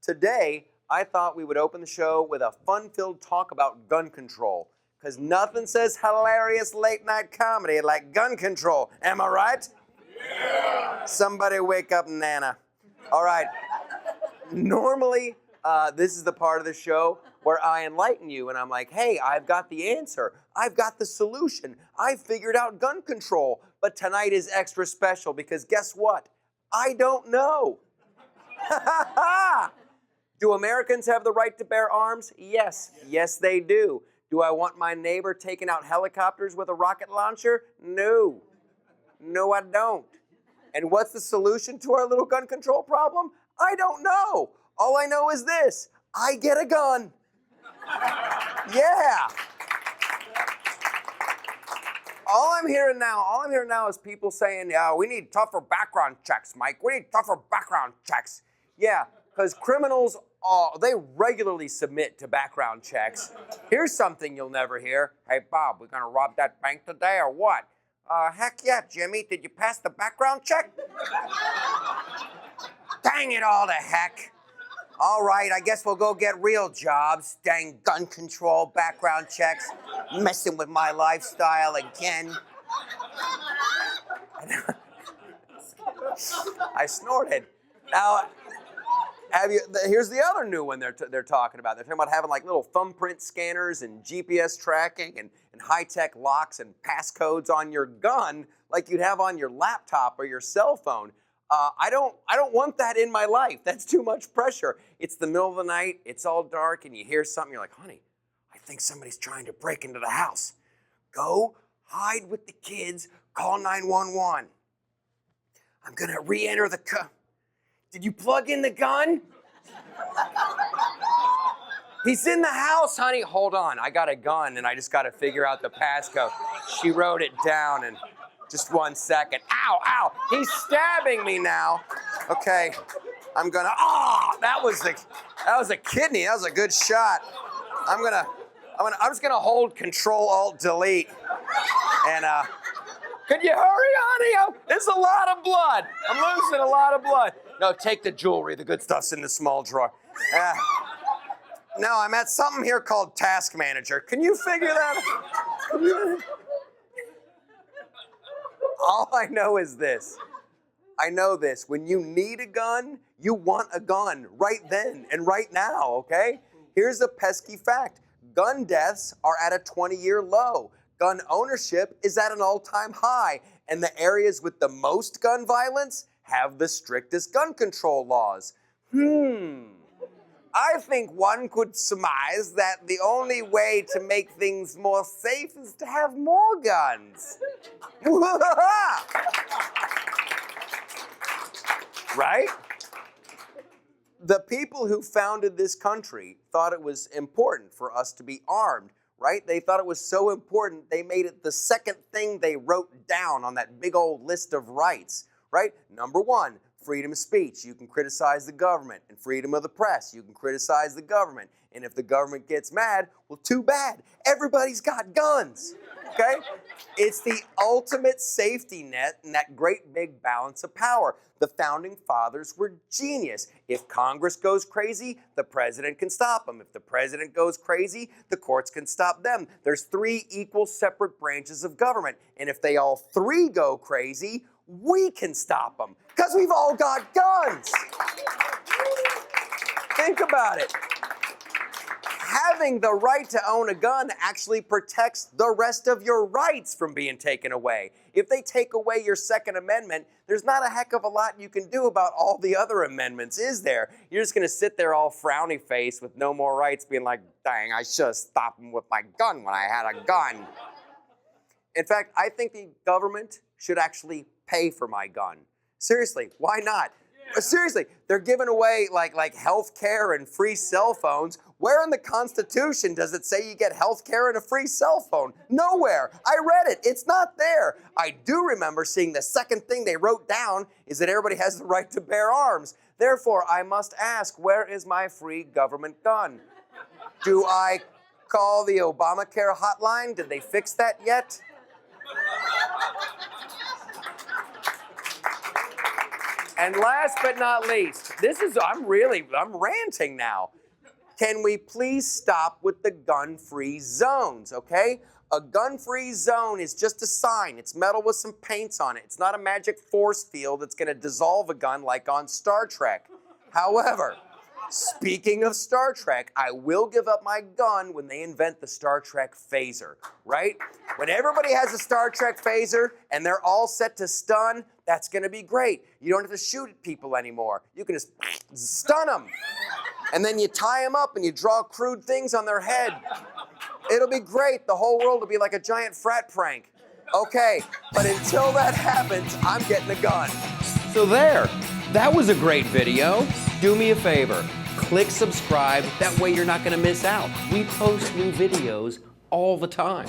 Today, I thought we would open the show with a fun-filled talk about gun control. Because nothing says hilarious late-night comedy like gun control. Am I right? Yeah! Somebody wake up Nana. All right. Normally, this is the part of the show where I enlighten you, and I'm like, hey, I've got the answer. I've got the solution. I've figured out gun control. But tonight is extra special because guess what? I don't know. Do Americans have the right to bear arms? Yes. Yes, they do. Do I want my neighbor taking out helicopters with a rocket launcher? No. No, I don't. And what's the solution to our little gun control problem? I don't know. All I know is this. I get a gun. Yeah. All I'm hearing now is people saying, we need tougher background checks, Mike. We need tougher background checks. Yeah, because criminals, they regularly submit to background checks. Here's something you'll never hear. Hey, Bob, we gonna rob that bank today or what? Heck yeah, Jimmy. Did you pass the background check? Dang it all to heck. All right, I guess we'll go get real jobs. Dang gun control, background checks, messing with my lifestyle again. I snorted. Now, here's the other new one they're talking about. They're talking about having like little thumbprint scanners and GPS tracking and high-tech locks and passcodes on your gun like you'd have on your laptop or your cell phone. I don't want that in my life. That's too much pressure. It's the middle of the night, it's all dark, and you hear something, you're like, honey, I think somebody's trying to break into the house. Go, hide with the kids, call 911. I'm gonna re-enter the Did you plug in the gun? He's in the house, honey. Hold on, I got a gun, and I just gotta figure out the passcode. She wrote it down, and just 1 second. Ow, ow, he's stabbing me now. Okay, I'm gonna, that was a kidney, that was a good shot. I'm just gonna hold Control-Alt-Delete. And, could you hurry, honey? There's a lot of blood. I'm losing a lot of blood. No, take the jewelry, the good stuff's in the small drawer. No, I'm at something here called Task Manager. Can you figure that out? All I know is this. I know this. When you need a gun, you want a gun right then and right now, okay? Here's a pesky fact. Gun deaths are at a 20-year low. Gun ownership is at an all-time high. And the areas with the most gun violence have the strictest gun control laws. I think one could surmise that the only way to make things more safe is to have more guns. Right? The people who founded this country thought it was important for us to be armed, right? They thought it was so important, they made it the second thing they wrote down on that big old list of rights, right? Number one, freedom of speech. You can criticize the government. And freedom of the press. You can criticize the government. And if the government gets mad, well, too bad. Everybody's got guns, okay? It's the ultimate safety net and that great big balance of power. The founding fathers were genius. If Congress goes crazy, the president can stop them. If the president goes crazy, the courts can stop them. There's 3 equal separate branches of government. And if they all 3 go crazy, we can stop them because we've all got guns. Think about it. Having the right to own a gun actually protects the rest of your rights from being taken away. If they take away your Second Amendment, there's not a heck of a lot you can do about all the other amendments, is there? You're just going to sit there all frowny face with no more rights being like, dang, I should have stopped him with my gun when I had a gun. In fact, I think the government should actually pay for my gun. Seriously, why not? Yeah. Seriously, they're giving away like health care and free cell phones. Where in the Constitution does it say you get health care and a free cell phone? Nowhere. I read it. It's not there. I do remember seeing the second thing they wrote down is that everybody has the right to bear arms. Therefore, I must ask, where is my free government gun? Do I call the Obamacare hotline? Did they fix that yet? And last but not least, I'm ranting now. Can we please stop with the gun-free zones, okay? A gun-free zone is just a sign. It's metal with some paints on it. It's not a magic force field that's gonna dissolve a gun like on Star Trek. However, speaking of Star Trek, I will give up my gun when they invent the Star Trek phaser, right? When everybody has a Star Trek phaser and they're all set to stun, that's gonna be great. You don't have to shoot at people anymore. You can just stun them. And then you tie them up and you draw crude things on their head. It'll be great. The whole world will be like a giant frat prank. Okay, but until that happens, I'm getting a gun. So there, that was a great video. Do me a favor, click subscribe. That way you're not gonna miss out. We post new videos all the time.